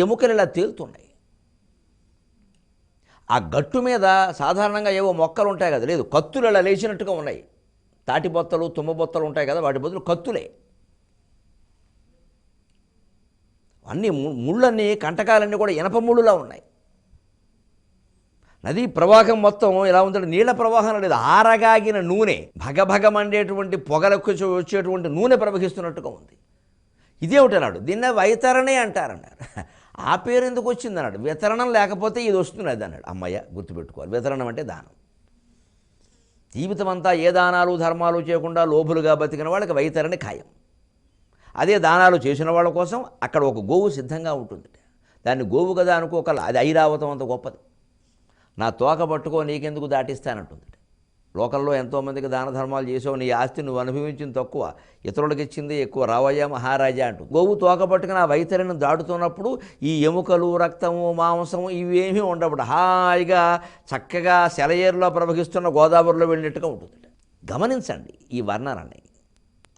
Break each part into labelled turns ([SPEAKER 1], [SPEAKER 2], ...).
[SPEAKER 1] ఎముకలు ఇలా తేలుతున్నాయి. ఆ గట్టు మీద సాధారణంగా ఏవో మొక్కలు ఉంటాయి కదా, లేదు, కత్తులు ఇలా లేచినట్టుగా ఉన్నాయి. తాటి బొత్తలు, తుమ్మ బొత్తలు ఉంటాయి కదా, వాటి బదులు కత్తులే. అన్నీ ముళ్ళన్నీ, కంటకాలన్నీ కూడా ఇనప ముళ్ళులా ఉన్నాయి. నదీ ప్రవాహం మొత్తం ఎలా ఉందంటే నీళ్ల ప్రవాహం లేదు, ఆరగాగిన నూనె, భగభగమండేటువంటి పొగలకు వచ్చేటువంటి నూనె ప్రవహిస్తున్నట్టుగా ఉంది. ఇదేమిటి అన్నాడు. దీన్నే వైతరణే అంటారన్నారు. ఆ పేరు ఎందుకు వచ్చింది అన్నాడు. వితరణం లేకపోతే ఇది వస్తున్నది అన్నాడు. అమ్మయ్య, గుర్తుపెట్టుకోవాలి, వితరణం అంటే దానం. జీవితం అంతా ఏ దానాలు ధర్మాలు చేయకుండా లోభులుగా బతికిన వాళ్ళకి వైతరణి ఖాయం. అదే దానాలు చేసిన వాళ్ళ కోసం అక్కడ ఒక గోవు సిద్ధంగా ఉంటుంది. దాన్ని గోవు కదా అనుకోకల, అది ఐరావతం అంత గొప్పది. నా తోక పట్టుకో నీకెందుకు దాటిస్తానంటుంది. లోకంలో ఎంతోమందికి దాన ధర్మాలు చేసావు, నీ ఆస్తి నువ్వు అనుభవించింది తక్కువ, ఇతరులకు ఇచ్చింది ఎక్కువ, రావయ్యా మహారాజా అంటూ గోవు తోక పట్టుకుని ఆ వైతరిని దాటుతున్నప్పుడు ఈ ఎముకలు, రక్తము, మాంసము ఇవేమీ ఉండవు. హాయిగా చక్కగా సెలయేరులో ప్రవహిస్తున్న గోదావరిలో వెళ్ళినట్టుగా ఉంటుంది. గమనించండి ఈ వర్ణనని.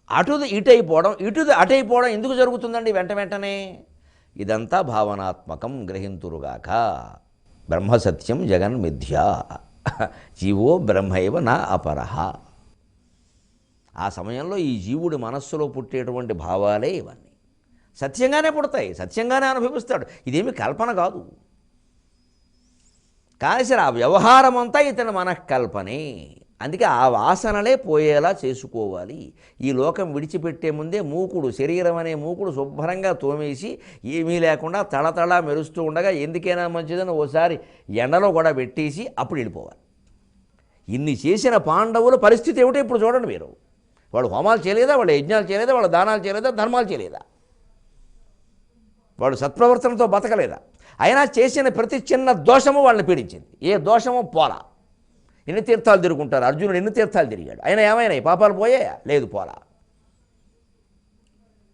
[SPEAKER 1] అటుది ఇటైపోవడం, ఇటుది అటైపోవడం ఎందుకు జరుగుతుందండి వెంట వెంటనే? ఇదంతా భావనాత్మకం, గ్రహింతురుగాక. బ్రహ్మసత్యం జగన్మిథ్యా, జీవో బ్రహ్మైవ నా అపరహ. ఆ సమయంలో ఈ జీవుడి మనస్సులో పుట్టేటువంటి భావాలే ఇవన్నీ. సత్యంగానే పుడతాయి, సత్యంగానే అనుభవిస్తాడు. ఇదేమి కల్పన కాదు. కానీ సరే ఆ వ్యవహారం అంతా ఇతని మనఃకల్పనే. అందుకే ఆ వాసనలే పోయేలా చేసుకోవాలి. ఈ లోకం విడిచిపెట్టే ముందే మూకుడు, శరీరం అనే మూకుడు శుభ్రంగా తోమేసి ఏమీ లేకుండా తళతళ మెరుస్తూ ఉండగా ఎందుకైనా మంచిదని ఓసారి ఎండలో కూడా పెట్టేసి అప్పుడు వెళ్ళిపోవాలి. ఇన్ని చేసిన పాండవుల పరిస్థితి ఏమిటో ఇప్పుడు చూడండి మీరు. వాళ్ళు హోమాలు చేయలేదా, వాళ్ళు యజ్ఞాలు చేయలేదా, వాళ్ళు దానాలు చేయలేదా, ధర్మాలు చేయలేదా, వాళ్ళు సత్ప్రవర్తనతో బతకలేదా? అయినా చేసిన ప్రతి చిన్న దోషము వాళ్ళని పీడించింది. ఏ దోషము పోలా. ఎన్ని తీర్థాలు తిరుగుంటారు, అర్జునుడు ఎన్ని తీర్థాలు తిరిగాడు, అయినా ఏమైనాయి? పాపాలు పోయాయా? లేదు, పోలా.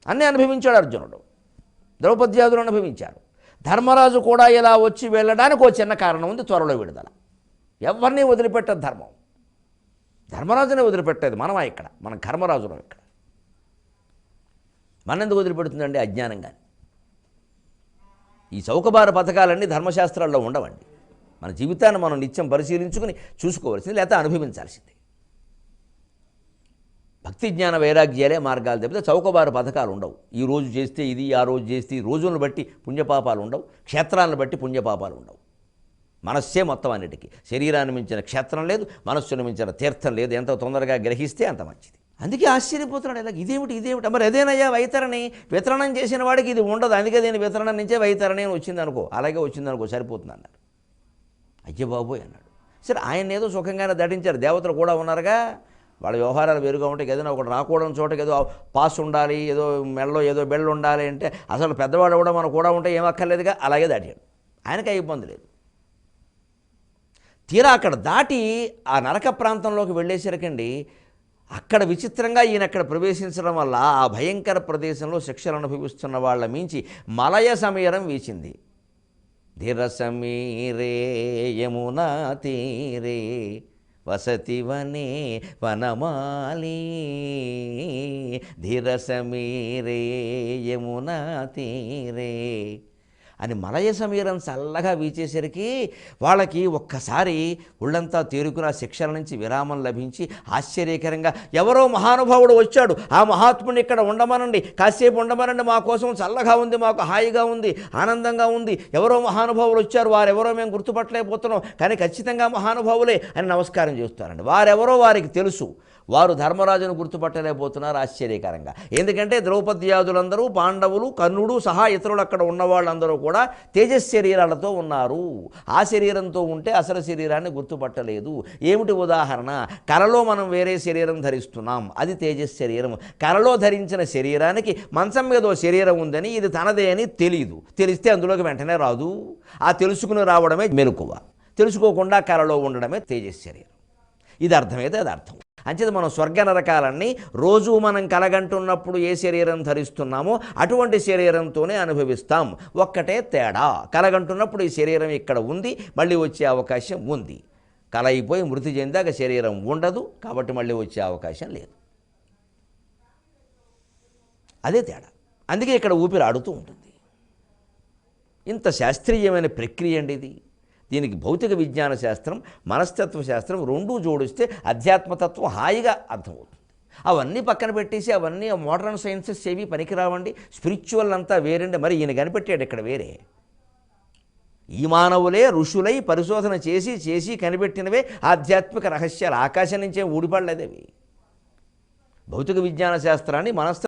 [SPEAKER 1] అన్నీ అనుభవించాడు అర్జునుడు, ద్రౌపద్యాదులు అనుభవించారు. ధర్మరాజు కూడా ఇలా వచ్చి వెళ్ళడానికి ఒక చిన్న కారణం ఉంది, త్వరలో విడుదల. ఎవరిని వదిలిపెట్టదు ధర్మం. ధర్మరాజునే వదిలిపెట్టేది మనమా ఇక్కడ, మనం కర్మరాజులం ఇక్కడ. మన ఎందుకు వదిలిపెడుతుందండి? అజ్ఞానంగానే. ఈ చౌకబార పథకాలన్నీ ధర్మశాస్త్రాల్లో ఉండవండి. మన జీవితాన్ని మనం నిత్యం పరిశీలించుకుని చూసుకోవాల్సింది, లేకపోతే అనుభవించాల్సింది. భక్తి జ్ఞాన వైరాగ్యాలే మార్గాలు తప్పితే చౌకబారు పథకాలు ఉండవు. ఈ రోజు చేస్తే ఇది, ఆ రోజు చేస్తే రోజులను బట్టి పుణ్యపాపాలు ఉండవు, క్షేత్రాలను బట్టి పుణ్యపాపాలు ఉండవు. మనస్సే మొత్తం అన్నిటికీ. శరీరాన్ని మించిన క్షేత్రం లేదు, మనస్సును మించిన తీర్థం లేదు. ఎంత తొందరగా గ్రహిస్తే అంత మంచిది. అందుకే ఆశ్చర్యపోతున్నాడు. ఇలా ఇదేమిటి మరి అదేనయ్యా వైతరణి. వితరణం చేసిన వాడికి ఇది ఉండదు, అందుకే దీని వితరణం నుంచే వైతరణి అని వచ్చింది అనుకో, అలాగే వచ్చింది అనుకో, సరిపోతుంది అన్నారు. అయ్య బాబోయ్ అన్నాడు. సరే, ఆయన ఏదో సుఖంగానే దాటించారు, దేవతలు కూడా ఉన్నారుగా, వాళ్ళ వ్యవహారాలు వేరుగా ఉంటాయి. ఏదైనా ఒకటి రాకూడని చోటకి ఏదో పాస్ ఉండాలి, ఏదో మెడలో ఏదో బెళ్ళు ఉండాలి అంటే అసలు పెద్దవాళ్ళు కూడా మనకు కూడా ఉంటే ఏమక్కర్లేదుగా, అలాగే దాటాడు. ఆయనకి ఇబ్బంది లేదు. తీరా అక్కడ దాటి ఆ నరక ప్రాంతంలోకి వెళ్ళేసరికండి, అక్కడ విచిత్రంగా ఈయన అక్కడ ప్రవేశించడం వల్ల ఆ భయంకర ప్రదేశంలో శిక్షలు అనుభవిస్తున్న వాళ్ళ మించి మలయ సమీరం వీచింది. ధిరసమీరే యమునా తీరే వసతివనే వనమాలి, ధిరసమీరే యమునా తీరే అని మలయ సమీరం చల్లగా వీచేసరికి వాళ్ళకి ఒక్కసారి ఒళ్ళంతా తేరుకుని ఆ శిక్షల నుంచి విరామం లభించి ఆశ్చర్యకరంగా ఎవరో మహానుభావుడు వచ్చాడు, ఆ మహాత్ముని ఇక్కడ ఉండమనండి, కాసేపు ఉండమనండి, మా కోసం చల్లగా ఉంది, మాకు హాయిగా ఉంది, ఆనందంగా ఉంది, ఎవరో మహానుభావులు వచ్చారు, వారెవరో మేము గుర్తుపట్టలేకపోతున్నాం, కానీ ఖచ్చితంగా మహానుభావులే అని నమస్కారం చేస్తారండి. వారెవరో వారికి తెలుసు, వారు ధర్మరాజును గుర్తుపట్టలేకపోతున్నారు ఆశ్చర్యకరంగా. ఎందుకంటే ద్రౌపద్యాదులందరూ, పాండవులు, కర్ణుడు సహా ఇతరులు అక్కడ ఉన్న వాళ్ళందరూ కూడా తేజస్ శరీరాలతో ఉన్నారు. ఆ శరీరంతో ఉంటే అసలు శరీరాన్ని గుర్తుపట్టలేదు. ఏమిటి ఉదాహరణ? కలలో మనం వేరే శరీరం ధరిస్తున్నాం, అది తేజస్ శరీరం. కలలో ధరించిన శరీరానికి మంచం మీద శరీరం ఉందని, ఇది తనదే అని తెలియదు. తెలిస్తే అందులోకి వెంటనే రాదు. ఆ తెలుసుకుని రావడమే మెలకువ, తెలుసుకోకుండా కలలో ఉండడమే తేజస్ శరీరం. ఇది అర్థమైతే అది అర్థం. అంచేత మనం స్వర్గ నరకాలన్నీ రోజు మనం కలగంటున్నప్పుడు ఏ శరీరం ధరిస్తున్నామో అటువంటి శరీరంతోనే అనుభవిస్తాం. ఒక్కటే తేడా, కలగంటున్నప్పుడు ఈ శరీరం ఇక్కడ ఉంది, మళ్ళీ వచ్చే అవకాశం ఉంది. కల అయిపోయి మృతి చెందాక శరీరం ఉండదు, కాబట్టి మళ్ళీ వచ్చే అవకాశం లేదు. అదే తేడా. అందుకే ఇక్కడ ఊపిరి ఆడుతూ ఉంటుంది. ఇంత శాస్త్రీయమైన ప్రక్రియ అండి ఇది. దీనికి భౌతిక విజ్ఞాన శాస్త్రం, మనస్తత్వ శాస్త్రం రెండూ జోడిస్తే అధ్యాత్మతత్వం హాయిగా అర్థమవుతుంది. అవన్నీ పక్కన పెట్టేసి అవన్నీ మోడర్న్ సైన్సెస్ ఏవి పనికిరావండి. స్పిరిచువల్ అంతా వేరండి. మరి ఈయన కనిపెట్టాడు ఇక్కడ వేరే. ఈ మానవులే ఋషులై పరిశోధన చేసి చేసి కనిపెట్టినవే ఆధ్యాత్మిక రహస్యాలు. ఆకాశం నుంచే ఊడిపడలేదేవి. భౌతిక విజ్ఞాన శాస్త్రాన్ని మనస్త